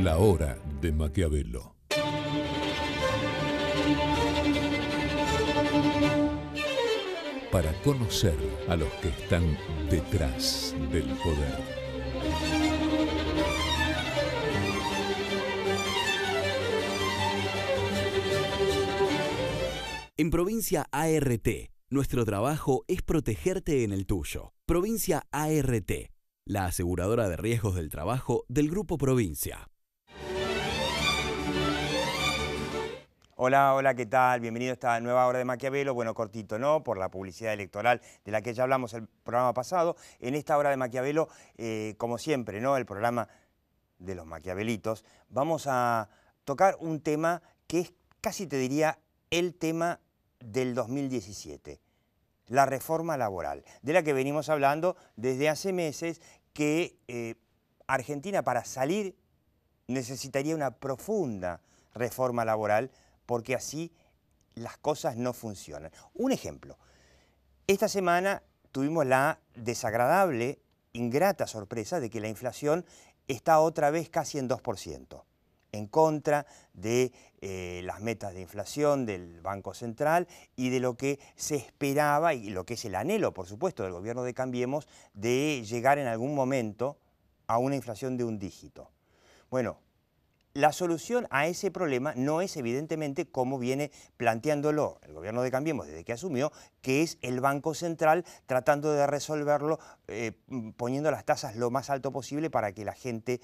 La hora de Maquiavelo. Para conocer a los que están detrás del poder. En Provincia ART, nuestro trabajo es protegerte en el tuyo. Provincia ART, la aseguradora de riesgos del trabajo del Grupo Provincia. Hola, hola, ¿qué tal? Bienvenido a esta nueva hora de Maquiavelo. Bueno, cortito, ¿no? Por la publicidad electoral de la que ya hablamos el programa pasado. En esta hora de Maquiavelo, como siempre, ¿no? El programa de los maquiavelitos. Vamos a tocar un tema que es, casi te diría, el tema del 2017. La reforma laboral, de la que venimos hablando desde hace meses, que Argentina para salir necesitaría una profunda reforma laboral, porque así las cosas no funcionan. Un ejemplo, esta semana tuvimos la desagradable, ingrata sorpresa de que la inflación está otra vez casi en 2%, en contra de las metas de inflación del Banco Central y de lo que se esperaba y lo que es el anhelo, por supuesto, del gobierno de Cambiemos de llegar en algún momento a una inflación de un dígito. Bueno, la solución a ese problema no es evidentemente como viene planteándolo el gobierno de Cambiemos desde que asumió, que es el Banco Central tratando de resolverlo poniendo las tasas lo más alto posible para que la gente,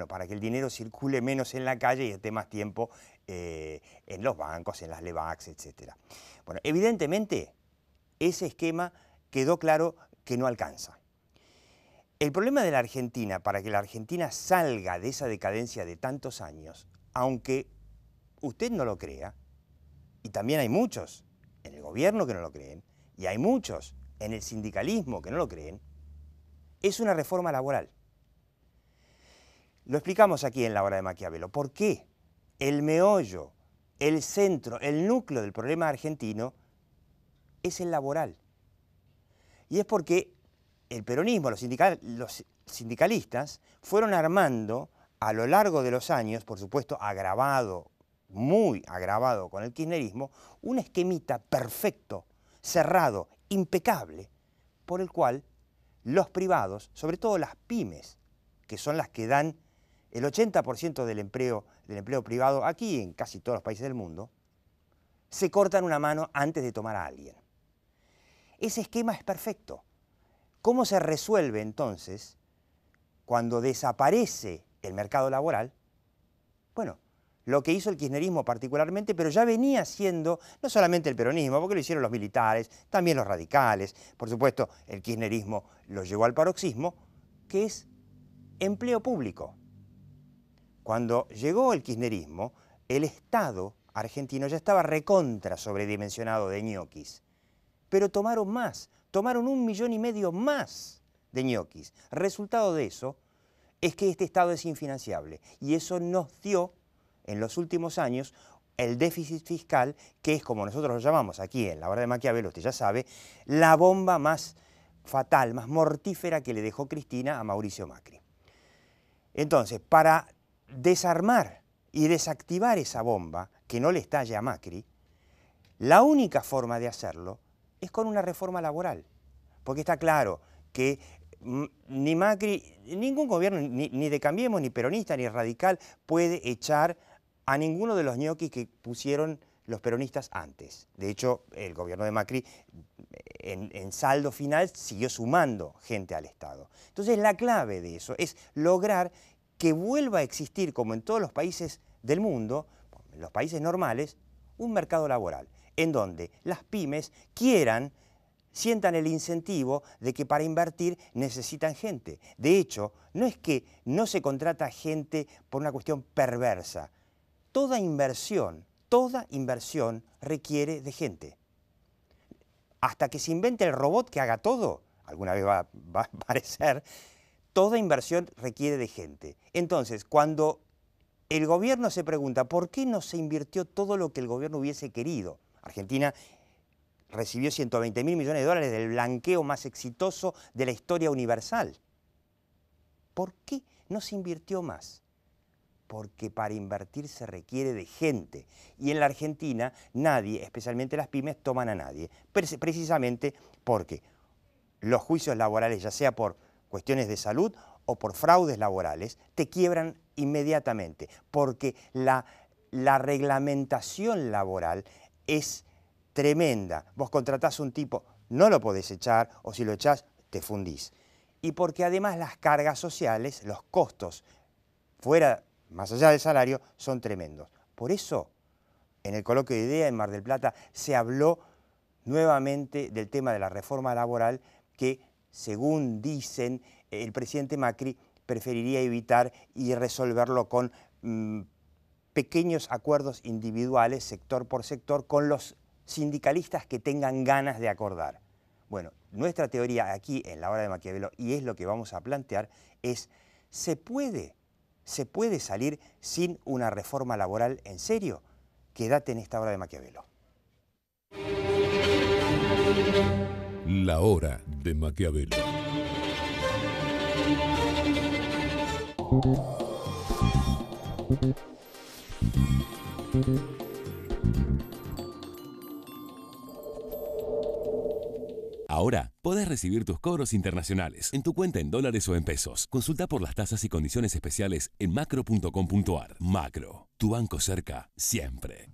para que el dinero circule menos en la calle y esté más tiempo en los bancos, en las LEVAX, etc. Bueno, evidentemente ese esquema quedó claro que no alcanza. El problema de la Argentina, para que la Argentina salga de esa decadencia de tantos años, aunque usted no lo crea, y también hay muchos en el gobierno que no lo creen, y hay muchos en el sindicalismo que no lo creen, es una reforma laboral. Lo explicamos aquí en la hora de Maquiavelo. ¿Por qué? El meollo, el centro, el núcleo del problema argentino es el laboral. Y es porque el peronismo, los sindicalistas, fueron armando a lo largo de los años, por supuesto agravado, muy agravado con el kirchnerismo, un esquemita perfecto, cerrado, impecable, por el cual los privados, sobre todo las pymes, que son las que dan el 80% del empleo privado aquí en casi todos los países del mundo, se cortan una mano antes de tomar a alguien. Ese esquema es perfecto. ¿Cómo se resuelve entonces cuando desaparece el mercado laboral? Bueno, lo que hizo el kirchnerismo particularmente, pero ya venía haciendo no solamente el peronismo, porque lo hicieron los militares, también los radicales, por supuesto el kirchnerismo lo llevó al paroxismo, que es empleo público. Cuando llegó el kirchnerismo, el Estado argentino ya estaba recontra sobredimensionado de ñoquis, pero tomaron más. Tomaron 1,5 millones más de ñoquis. Resultado de eso es que este Estado es infinanciable y eso nos dio en los últimos años el déficit fiscal, que es como nosotros lo llamamos aquí en la hora de Maquiavelo, usted ya sabe, la bomba más fatal, más mortífera que le dejó Cristina a Mauricio Macri. Entonces, para desarmar y desactivar esa bomba que no le estalle a Macri, la única forma de hacerlo es con una reforma laboral, porque está claro que ni Macri, ningún gobierno, ni de Cambiemos, ni peronista, ni radical, puede echar a ninguno de los ñoquis que pusieron los peronistas antes. De hecho, el gobierno de Macri, en saldo final, siguió sumando gente al Estado. Entonces, la clave de eso es lograr que vuelva a existir, como en todos los países del mundo, en los países normales, un mercado laboral, en donde las pymes sientan el incentivo de que para invertir necesitan gente. De hecho, no es que no se contrata gente por una cuestión perversa. Toda inversión requiere de gente. Hasta que se invente el robot que haga todo, alguna vez va a aparecer, toda inversión requiere de gente. Entonces, cuando el gobierno se pregunta por qué no se invirtió todo lo que el gobierno hubiese querido, Argentina recibió 120.000 millones de dólares del blanqueo más exitoso de la historia universal. ¿Por qué no se invirtió más? Porque para invertir se requiere de gente. Y en la Argentina nadie, especialmente las pymes, toman a nadie. Precisamente porque los juicios laborales, ya sea por cuestiones de salud o por fraudes laborales, te quiebran inmediatamente. Porque la reglamentación laboral es tremenda. Vos contratás a un tipo, no lo podés echar, o si lo echás, te fundís. Y porque además las cargas sociales, los costos más allá del salario, son tremendos. Por eso, en el coloquio de ideas en Mar del Plata se habló nuevamente del tema de la reforma laboral que, según dicen, el presidente Macri preferiría evitar y resolverlo con pequeños acuerdos individuales, sector por sector, con los sindicalistas que tengan ganas de acordar. Bueno, nuestra teoría aquí en la hora de Maquiavelo, y es lo que vamos a plantear, es ¿se puede salir sin una reforma laboral en serio? Quédate en esta hora de Maquiavelo. La hora de Maquiavelo. Ahora podés recibir tus cobros internacionales en tu cuenta en dólares o en pesos. Consulta por las tasas y condiciones especiales en macro.com.ar. Macro, tu banco cerca siempre.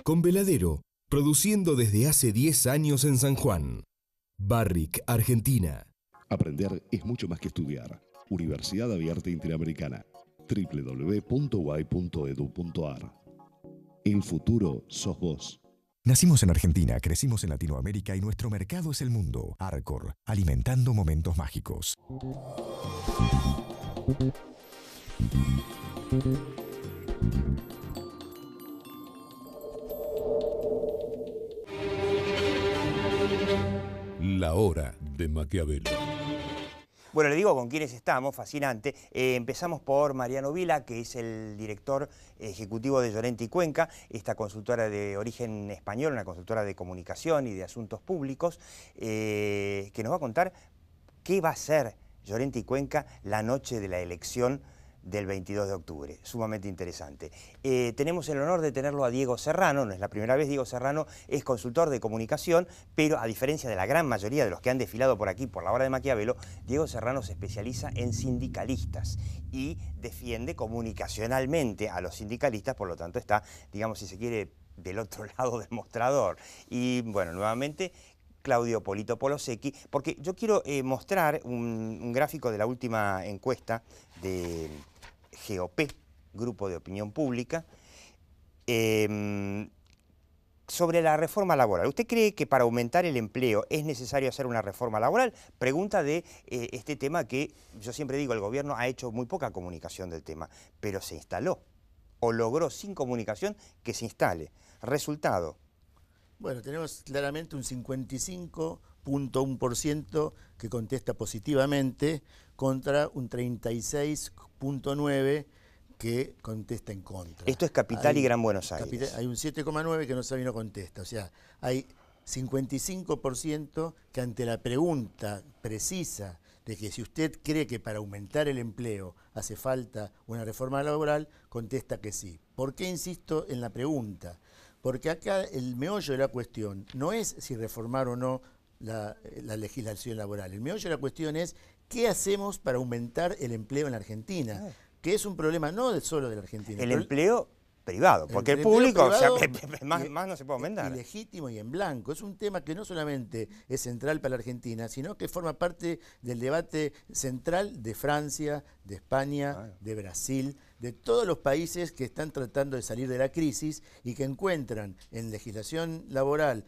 Con Veladero, produciendo desde hace 10 años en San Juan. Barrick, Argentina. Aprender es mucho más que estudiar. Universidad Abierta Interamericana. www.uai.edu.ar. El futuro sos vos. Nacimos en Argentina, crecimos en Latinoamérica y nuestro mercado es el mundo. Arcor, alimentando momentos mágicos. La hora de Maquiavelo. Bueno, le digo con quiénes estamos, fascinante. Empezamos por Mariano Vila, que es el director ejecutivo de Llorente y Cuenca, esta consultora de origen español, una consultora de comunicación y de asuntos públicos, que nos va a contar qué va a hacer Llorente y Cuenca la noche de la elección del 22 de octubre, sumamente interesante. Tenemos el honor de tenerlo a Diego Serrano, no es la primera vez. Diego Serrano es consultor de comunicación, pero a diferencia de la gran mayoría de los que han desfilado por aquí por la hora de Maquiavelo, Diego Serrano se especializa en sindicalistas y defiende comunicacionalmente a los sindicalistas, por lo tanto está, digamos, si se quiere, del otro lado del mostrador. Y bueno, nuevamente Claudio Polito Polosecchi, porque yo quiero mostrar un gráfico de la última encuesta de GOP, Grupo de Opinión Pública, sobre la reforma laboral. ¿Usted cree que para aumentar el empleo es necesario hacer una reforma laboral? Pregunta de este tema que yo siempre digo, el gobierno ha hecho muy poca comunicación del tema, pero se instaló o logró sin comunicación que se instale. Resultado. Bueno, tenemos claramente un 55.1% que contesta positivamente contra un 36.9% que contesta en contra. Esto es Capital y Gran Buenos Aires. Hay un 7,9% que no sabe y no contesta. O sea, hay 55% que ante la pregunta precisa de que si usted cree que para aumentar el empleo hace falta una reforma laboral, contesta que sí. ¿Por qué insisto en la pregunta? Porque acá el meollo de la cuestión no es si reformar o no la legislación laboral. El meollo de la cuestión es qué hacemos para aumentar el empleo en la Argentina, que es un problema no solo de la Argentina. El empleo privado, porque el público, o sea, más no se puede aumentar. Ilegítimo y en blanco. Es un tema que no solamente es central para la Argentina, sino que forma parte del debate central de Francia, de España, de Brasil, de todos los países que están tratando de salir de la crisis y que encuentran en legislación laboral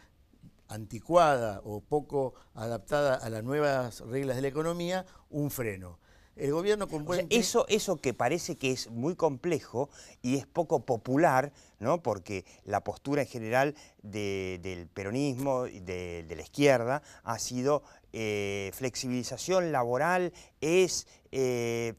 anticuada o poco adaptada a las nuevas reglas de la economía un freno. El gobierno eso que parece que es muy complejo y es poco popular, ¿no? Porque la postura en general del peronismo y de la izquierda ha sido flexibilización laboral, es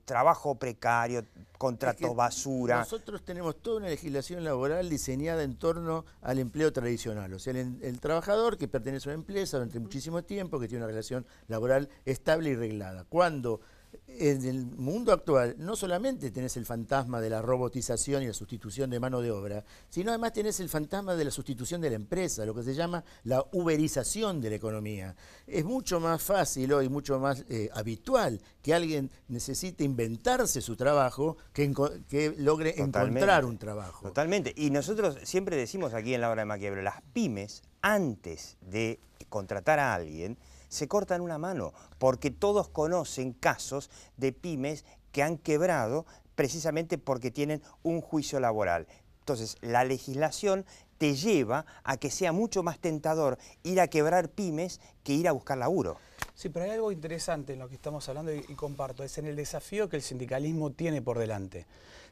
trabajo precario, contratos basura. Nosotros tenemos toda una legislación laboral diseñada en torno al empleo tradicional. O sea, el trabajador que pertenece a una empresa durante muchísimo tiempo, que tiene una relación laboral estable y reglada. Cuando en el mundo actual no solamente tenés el fantasma de la robotización y la sustitución de mano de obra, sino además tenés el fantasma de la sustitución de la empresa, lo que se llama la uberización de la economía. Es mucho más fácil hoy, mucho más habitual que alguien necesite inventarse su trabajo que logre encontrar un trabajo. Totalmente. Y nosotros siempre decimos aquí en La Hora de Maquiavelo, las pymes, antes de contratar a alguien, se cortan una mano, porque todos conocen casos de pymes que han quebrado precisamente porque tienen un juicio laboral. Entonces, la legislación te lleva a que sea mucho más tentador ir a quebrar pymes que ir a buscar laburo. Sí, pero hay algo interesante en lo que estamos hablando y comparto, es en el desafío que el sindicalismo tiene por delante.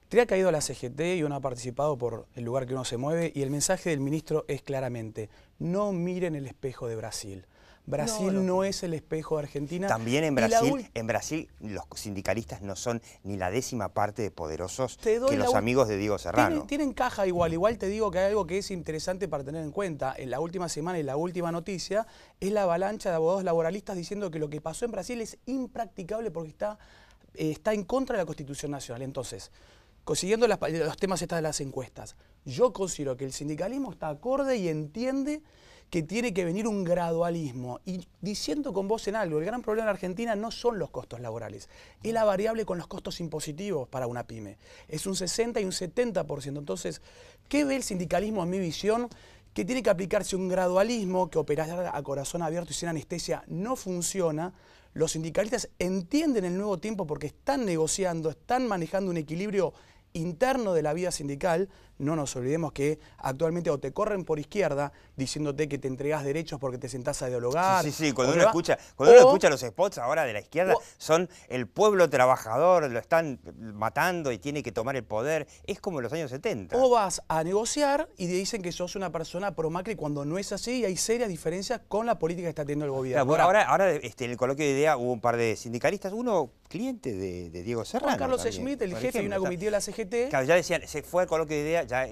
TRIAC ha ido a la CGT y uno ha participado por el lugar que uno se mueve, y el mensaje del ministro es claramente: no miren el espejo de Brasil. Brasil no es el espejo de Argentina. También en Brasil los sindicalistas no son ni la 10ª parte de poderosos que los amigos de Diego Serrano. Tienen caja igual te digo que hay algo que es interesante para tener en cuenta. En la última semana y la última noticia es la avalancha de abogados laboralistas diciendo que lo que pasó en Brasil es impracticable porque está en contra de la Constitución Nacional. Entonces, siguiendo los temas de las encuestas, yo considero que el sindicalismo está acorde y entiende que tiene que venir un gradualismo. Y diciendo con voz en algo, el gran problema en Argentina no son los costos laborales, es la variable con los costos impositivos para una pyme. Es un 60 y un 70%. Entonces, ¿qué ve el sindicalismo en mi visión? Que tiene que aplicarse un gradualismo, que operar a corazón abierto y sin anestesia no funciona. Los sindicalistas entienden el nuevo tiempo porque están negociando, están manejando un equilibrio interno de la vida sindical. No nos olvidemos que actualmente o te corren por izquierda diciéndote que te entregas derechos porque te sentás a dialogar. Sí, cuando uno escucha los spots ahora de la izquierda, son el pueblo trabajador, lo están matando y tiene que tomar el poder. Es como en los años 70. O vas a negociar y te dicen que sos una persona pro Macri cuando no es así, y hay serias diferencias con la política que está teniendo el gobierno. Claro, ahora en el coloquio de idea hubo un par de sindicalistas, uno cliente de Diego Serrano. Juan Carlos también, Schmitt, el jefe de una comitiva de la CGT. Claro, ya decían, se fue al coloquio de idea, ya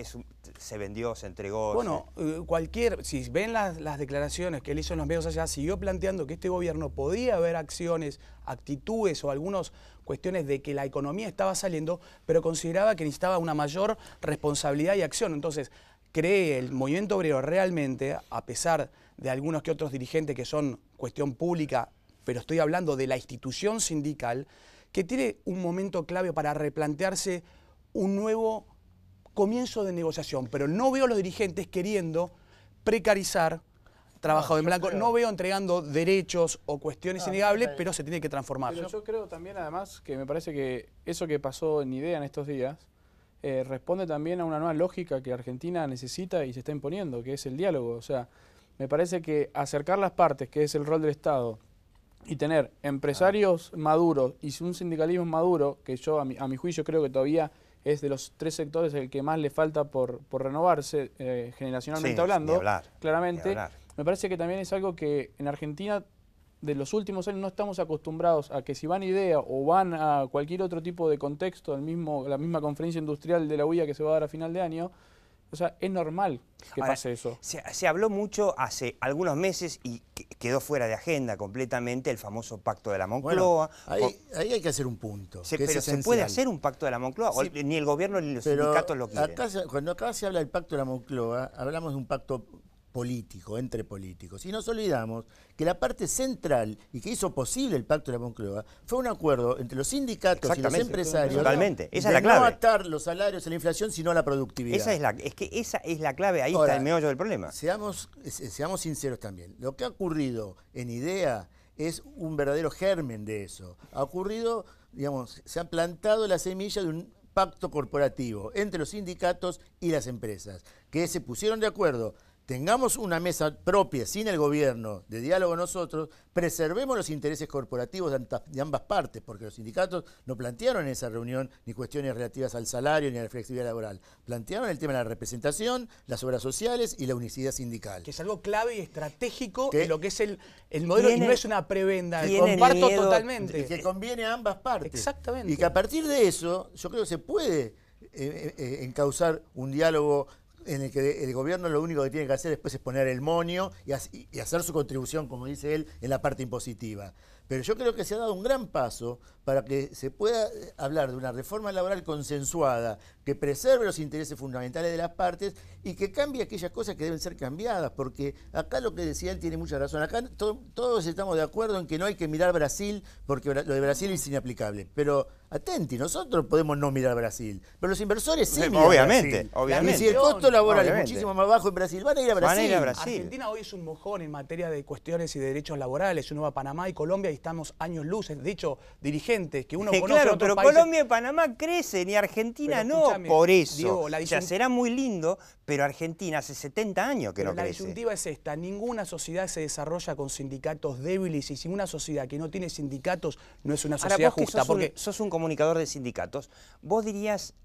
se vendió, se entregó. Bueno, si ven las declaraciones que él hizo en los medios allá, siguió planteando que este gobierno podía haber acciones, actitudes o algunas cuestiones de que la economía estaba saliendo, pero consideraba que necesitaba una mayor responsabilidad y acción. Entonces, cree el movimiento obrero realmente, a pesar de algunos que otros dirigentes que son cuestión pública, pero estoy hablando de la institución sindical, que tiene un momento clave para replantearse un nuevo comienzo de negociación, pero no veo a los dirigentes queriendo precarizar trabajador en blanco, no veo entregando derechos o cuestiones innegables, pero se tiene que transformar. Pero yo creo también, además, que me parece que eso que pasó en IDEA en estos días responde también a una nueva lógica que Argentina necesita y se está imponiendo, que es el diálogo. O sea, me parece que acercar las partes, que es el rol del Estado, y tener empresarios maduros y un sindicalismo maduro, que yo a mi juicio creo que todavía es de los 3 sectores el que más le falta por renovarse, generacionalmente hablando, claramente, me parece que también es algo que en Argentina de los últimos años no estamos acostumbrados a que si van a IDEA o van a cualquier otro tipo de contexto, la misma conferencia industrial de la UIA que se va a dar a final de año, o sea, es normal que pase eso. Se habló mucho hace algunos meses y quedó fuera de agenda completamente el famoso pacto de la Moncloa. Bueno, ahí hay que hacer un punto. Pero ¿se puede hacer un pacto de la Moncloa? Sí, ni el gobierno ni los sindicatos lo quieren. Cuando acá se habla del pacto de la Moncloa, hablamos de un pacto político, entre políticos. Y nos olvidamos que la parte central y que hizo posible el pacto de la Moncloa fue un acuerdo entre los sindicatos y los empresarios. Totalmente, esa es la clave. No atar los salarios a la inflación, sino a la productividad. Esa es la clave, ahí Ahora, está el meollo del problema. Seamos sinceros también. Lo que ha ocurrido en IDEA es un verdadero germen de eso. Ha ocurrido, digamos, se ha plantado la semilla de un pacto corporativo entre los sindicatos y las empresas, que se pusieron de acuerdo tengamos una mesa propia, sin el gobierno, de diálogo nosotros, preservemos los intereses corporativos de ambas partes, porque los sindicatos no plantearon en esa reunión ni cuestiones relativas al salario ni a la flexibilidad laboral. Plantearon el tema de la representación, las obras sociales y la unicidad sindical. Que es algo clave y estratégico de lo que es el modelo, y no es una prebenda. Comparto Comparto totalmente. Que conviene a ambas partes. Exactamente. Y que a partir de eso, yo creo que se puede encauzar un diálogo en el que el gobierno lo único que tiene que hacer después es poner el moño y hacer su contribución, como dice él, en la parte impositiva. Pero yo creo que se ha dado un gran paso para que se pueda hablar de una reforma laboral consensuada que preserve los intereses fundamentales de las partes y que cambie aquellas cosas que deben ser cambiadas, porque acá lo que decía él tiene mucha razón. Acá todos estamos de acuerdo en que no hay que mirar Brasil, porque lo de Brasil es inaplicable. Pero atenti, nosotros podemos no mirar Brasil, pero los inversores sí miran obviamente, Brasil. Y si el costo laboral es muchísimo más bajo en Brasil, van a ir a Brasil. Argentina hoy es un mojón en materia de cuestiones y de derechos laborales. Uno va a Panamá y Colombia y estamos años luces. De hecho, dirigentes que uno conoce claro, en otros pero países. Colombia y Panamá crecen y Argentina Pero no, escúchame, por eso. Diego, O sea, será muy lindo, pero Argentina hace 70 años que Pero no la crece. disyuntiva es esta: ninguna sociedad se desarrolla con sindicatos débiles, y sin una sociedad que no tiene sindicatos no es una sociedad Ahora, vos justa. que sos un comunicador de sindicatos, ¿vos dirías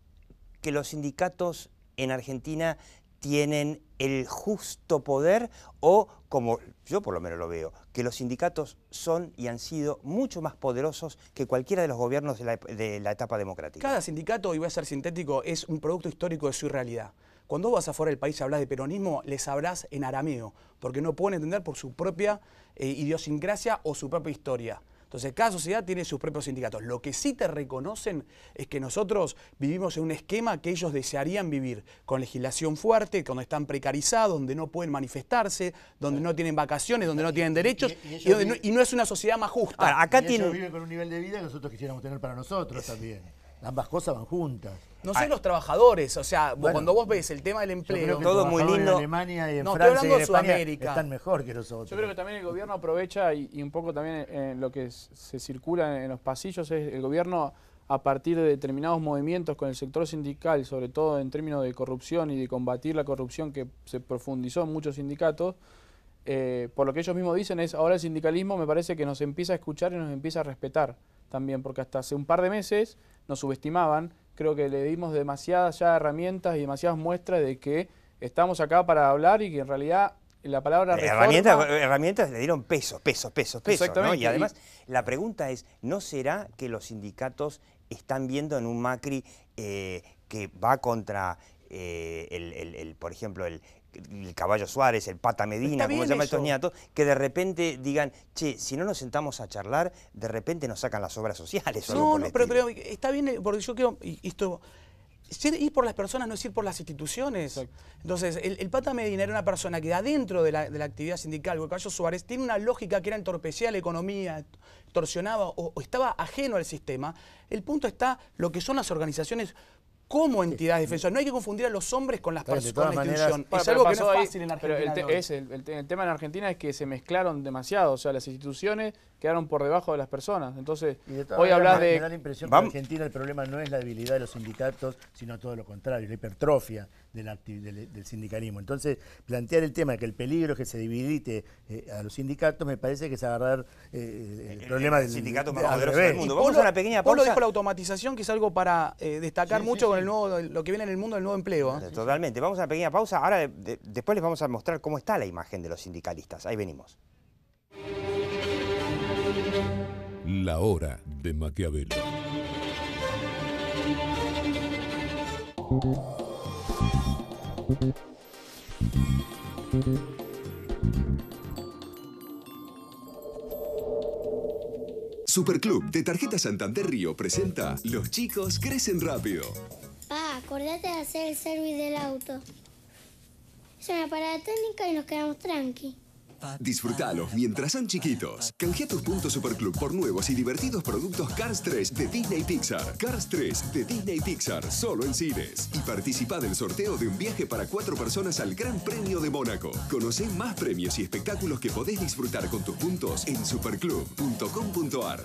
que los sindicatos en Argentina tienen el justo poder o, como yo por lo menos lo veo, que los sindicatos son y han sido mucho más poderosos que cualquiera de los gobiernos de la etapa democrática? Cada sindicato, y voy a ser sintético, es un producto histórico de su realidad. Cuando vos vas afuera del país y hablas de peronismo, les hablás en arameo, porque no pueden entender por su propia idiosincrasia o su propia historia. Entonces, cada sociedad tiene sus propios sindicatos. Lo que sí te reconocen es que nosotros vivimos en un esquema que ellos desearían vivir, con legislación fuerte, donde están precarizados, donde no pueden manifestarse, donde no tienen vacaciones, donde no tienen derechos, y no es una sociedad más justa. Ahora, acá ellos viven con un nivel de vida que nosotros quisiéramos tener para nosotros también. Ambas cosas van juntas. No sé los trabajadores, o sea, cuando vos ves el tema del empleo, todo muy lindo. En Alemania y en no, Francia estoy hablando de y en España Sudamérica. están mejor que nosotros. Yo creo que también el gobierno aprovecha y un poco también en lo que se circula en los pasillos es el gobierno, a partir de determinados movimientos con el sector sindical, sobre todo en términos de corrupción y de combatir la corrupción que se profundizó en muchos sindicatos, por lo que ellos mismos dicen es, ahora el sindicalismo me parece que nos empieza a escuchar y nos empieza a respetar también, porque hasta hace un par de meses nos subestimaban. Creo que le dimos demasiadas ya herramientas y demasiadas muestras de que estamos acá para hablar y que en realidad la palabra reforma... Herramientas le dieron peso, ¿no? Y además la pregunta es, ¿no será que los sindicatos están viendo en un Macri que va contra, por ejemplo, el Caballo Suárez, el Pata Medina, como se llama estos niatos, que de repente digan, che, si no nos sentamos a charlar, de repente nos sacan las obras sociales? Pero está bien, porque yo quiero, ir por las personas no es ir por las instituciones. Exacto. Entonces, el Pata Medina era una persona que adentro de la actividad sindical, o el Caballo Suárez, tiene una lógica que era entorpecía la economía, torsionaba o estaba ajeno al sistema. El punto está lo que son las organizaciones como entidades defensoras. No hay que confundir a los hombres con las personas, con la institución. Es algo que no es fácil en Argentina. Pero el tema en Argentina es que se mezclaron demasiado, o sea, las instituciones quedaron por debajo de las personas. Entonces, hoy hablas de... Me da la impresión que en Argentina el problema no es la debilidad de los sindicatos, sino todo lo contrario, la hipertrofia del sindicalismo. Entonces, plantear el tema de que el peligro es que se debilite a los sindicatos, me parece que es agarrar el problema del sindicato más poderoso del mundo. Vamos a una pequeña pausa. Polo dijo la automatización, que es algo para destacar mucho con lo que viene en el mundo del nuevo empleo. Totalmente. Vamos a una pequeña pausa. Ahora, después les vamos a mostrar cómo está la imagen de los sindicalistas. Ahí venimos. La hora de Maquiavelo. Superclub de Tarjeta Santander Río presenta Los chicos crecen rápido. Pa, acordate de hacer el service del auto. Es una parada técnica y nos quedamos tranqui. Disfrutalos mientras son chiquitos. Canjea tus puntos Superclub por nuevos y divertidos productos Cars 3 de Disney Pixar. Cars 3 de Disney Pixar, solo en cines. Y participa del sorteo de un viaje para 4 personas al Gran Premio de Mónaco. Conocé más premios y espectáculos que podés disfrutar con tus puntos en superclub.com.ar.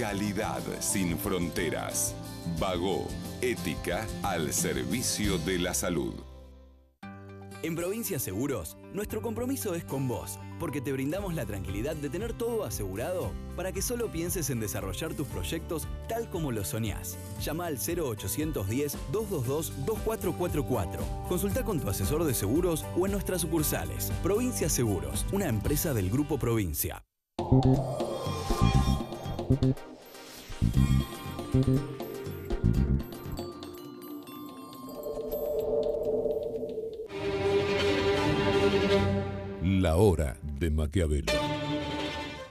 Calidad sin fronteras. Bagó, ética al servicio de la salud. En Provincia Seguros, nuestro compromiso es con vos, porque te brindamos la tranquilidad de tener todo asegurado para que solo pienses en desarrollar tus proyectos tal como los soñás. Llama al 0810-222-2444. Consulta con tu asesor de seguros o en nuestras sucursales. Provincia Seguros, una empresa del Grupo Provincia. La hora de Maquiavelo.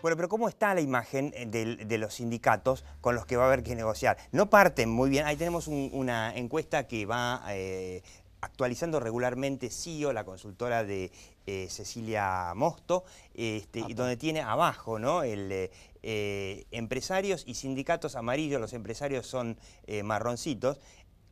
Bueno, pero ¿cómo está la imagen de los sindicatos con los que va a haber que negociar? No parten muy bien. Ahí tenemos una encuesta que va actualizando regularmente CIO, la consultora de Cecilia Mosto, donde tiene abajo, ¿no? Empresarios y sindicatos amarillos, los empresarios son marroncitos.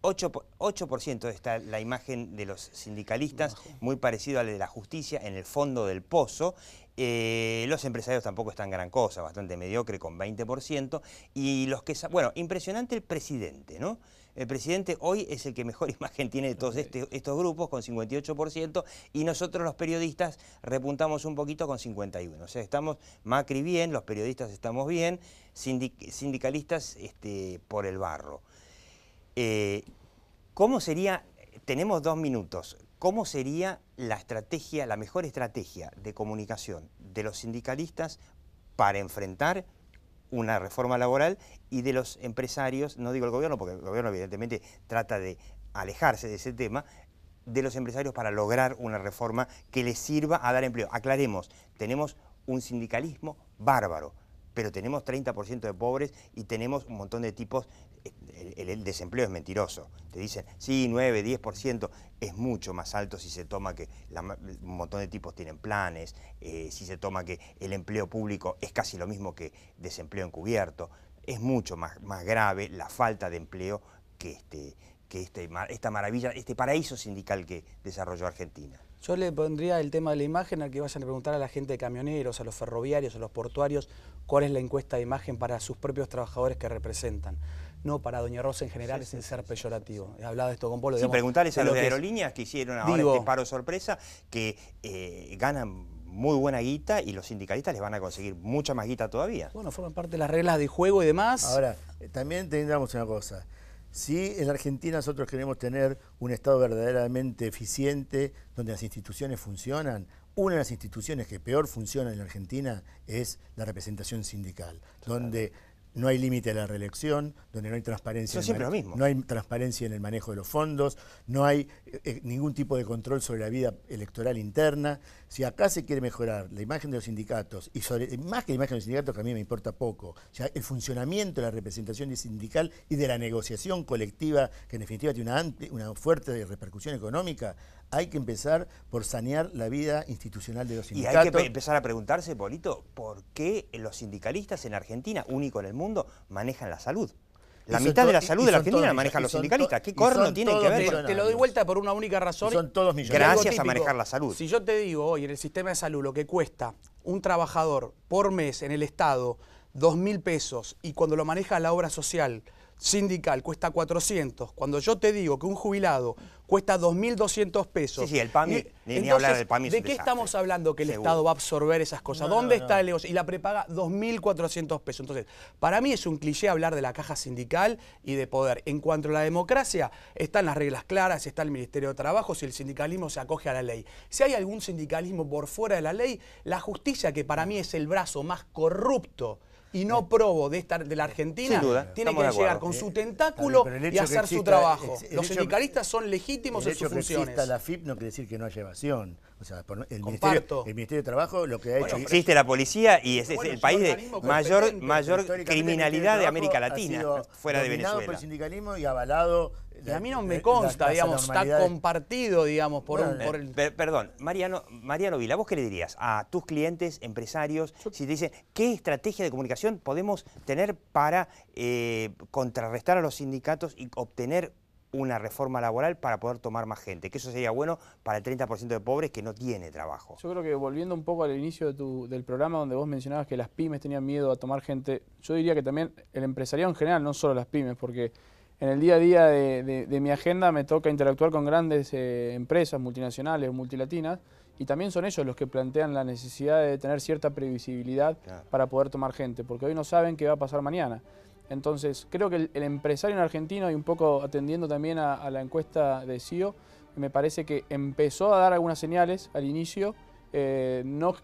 8% está la imagen de los sindicalistas, muy parecido al de la justicia, en el fondo del pozo. Los empresarios tampoco están gran cosa, bastante mediocre, con 20%. Y los que... Bueno, impresionante el presidente, ¿no? El presidente hoy es el que mejor imagen tiene de todos estos grupos, con 58%, y nosotros los periodistas repuntamos un poquito con 51%. O sea, estamos Macri bien, los periodistas estamos bien, sindicalistas por el barro. ¿Cómo sería, tenemos 2 minutos, cómo sería la estrategia, la mejor estrategia de comunicación de los sindicalistas para enfrentar una reforma laboral y de los empresarios, no digo el gobierno, porque el gobierno evidentemente trata de alejarse de ese tema, de los empresarios para lograr una reforma que les sirva a dar empleo? Aclaremos, tenemos un sindicalismo bárbaro, pero tenemos 30% de pobres y tenemos un montón de tipos. El desempleo es mentiroso. Te dicen, sí, 9, 10%, es mucho más alto si se toma que un montón de tipos tienen planes, si se toma que el empleo público es casi lo mismo que desempleo encubierto. Es mucho más grave la falta de empleo que esta maravilla, este paraíso sindical que desarrolló Argentina. Yo le pondría el tema de la imagen al que vayan a preguntar a la gente de camioneros, a los ferroviarios, a los portuarios, cuál es la encuesta de imagen para sus propios trabajadores que representan. No para Doña Rosa en general, sin ser peyorativo. He hablado de esto con Polo. Sí, preguntarles a los de aerolíneas que hicieron ahora este paro sorpresa, que ganan muy buena guita y los sindicalistas les van a conseguir mucha más guita todavía. Bueno, forman parte de las reglas de juego y demás. Ahora, también tendríamos una cosa. Si en Argentina nosotros queremos tener un Estado verdaderamente eficiente, donde las instituciones funcionan, una de las instituciones que peor funciona en Argentina es la representación sindical, donde no hay límite a la reelección, donde no hay transparencia. No hay transparencia en el manejo de los fondos, no hay ningún tipo de control sobre la vida electoral interna. Si acá se quiere mejorar la imagen de los sindicatos, y más que la imagen de los sindicatos, que a mí me importa poco, o sea, el funcionamiento de la representación sindical y de la negociación colectiva, que en definitiva tiene una fuerte repercusión económica, hay que empezar por sanear la vida institucional de los sindicatos. Y hay que empezar a preguntarse, Polito, ¿por qué los sindicalistas en Argentina, único en el mundo, manejan la salud? La mitad de la salud de la Argentina la manejan los sindicalistas. ¿Qué corno tienen que ver? Te lo doy vuelta por una única razón. Son todos millonarios. Gracias a manejar la salud. Si yo te digo hoy en el sistema de salud lo que cuesta un trabajador por mes en el Estado 2.000 pesos y cuando lo maneja la obra social sindical cuesta 400, cuando yo te digo que un jubilado cuesta 2.200 pesos... Sí, el PAMI, ni hablar del PAMI. ¿De qué estamos hablando que el Estado va a absorber esas cosas? ¿Dónde está el negocio? Y la prepaga 2.400 pesos. Entonces, para mí es un cliché hablar de la caja sindical y de poder. En cuanto a la democracia, están las reglas claras, está el Ministerio de Trabajo, si el sindicalismo se acoge a la ley. Si hay algún sindicalismo por fuera de la ley, la justicia, que para mí es el brazo más corrupto y no probo de la Argentina, tiene que llegar con su tentáculo y hacer su trabajo. Los sindicalistas son legítimos en sus funciones. El hecho que exista la FIP no quiere decir que no haya evasión. O sea, el Ministerio de Trabajo lo que ha hecho... Existe la policía y es el país de mayor criminalidad de América Latina, fuera de Venezuela. Por el sindicalismo y avalado... Y a mí no me consta, digamos, está compartido, digamos, por el... Perdón, Mariano Vila, ¿vos qué le dirías a tus clientes, empresarios, si te dicen qué estrategia de comunicación podemos tener para contrarrestar a los sindicatos y obtener una reforma laboral para poder tomar más gente, que eso sería bueno para el 30% de pobres que no tiene trabajo. Yo creo que volviendo un poco al inicio del programa donde vos mencionabas que las pymes tenían miedo a tomar gente, yo diría que también el empresariado en general, no solo las pymes, porque en el día a día de mi agenda me toca interactuar con grandes empresas multinacionales o multilatinas, y también son ellos los que plantean la necesidad de tener cierta previsibilidad para poder tomar gente, porque hoy no saben qué va a pasar mañana. Entonces, creo que el empresario en Argentina, y un poco atendiendo también a la encuesta de CIO, me parece que empezó a dar algunas señales al inicio, no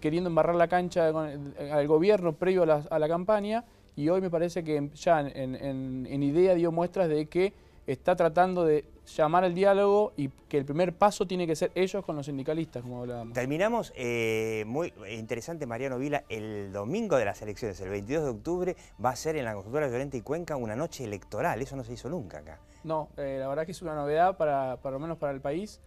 queriendo embarrar la cancha al gobierno previo a la campaña, y hoy me parece que ya en idea dio muestras de que está tratando de llamar al diálogo y que el primer paso tiene que ser ellos con los sindicalistas, como hablábamos. Terminamos, muy interesante, Mariano Vila, el domingo de las elecciones, el 22 de octubre, va a ser en la Constructora Llorente y Cuenca una noche electoral, eso no se hizo nunca acá. No, la verdad que es una novedad, para lo menos para el país,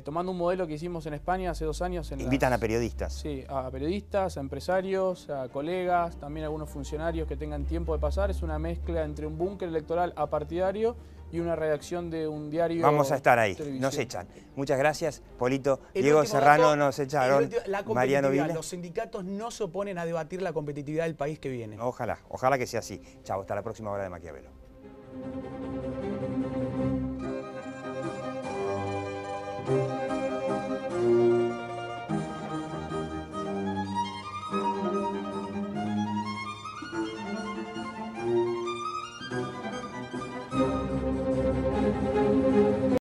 tomando un modelo que hicimos en España hace 2 años. Invitan a periodistas. Sí, a periodistas, a empresarios, a colegas, también a algunos funcionarios que tengan tiempo de pasar. Es una mezcla entre un búnker electoral apartidario y una redacción de un diario. Vamos a estar ahí, nos echan. Muchas gracias, Polito. Diego Serrano nos echaron. Mariano Vila. Los sindicatos no se oponen a debatir la competitividad del país que viene. Ojalá, ojalá que sea así. Chao, hasta la próxima hora de Maquiavelo. Thank you.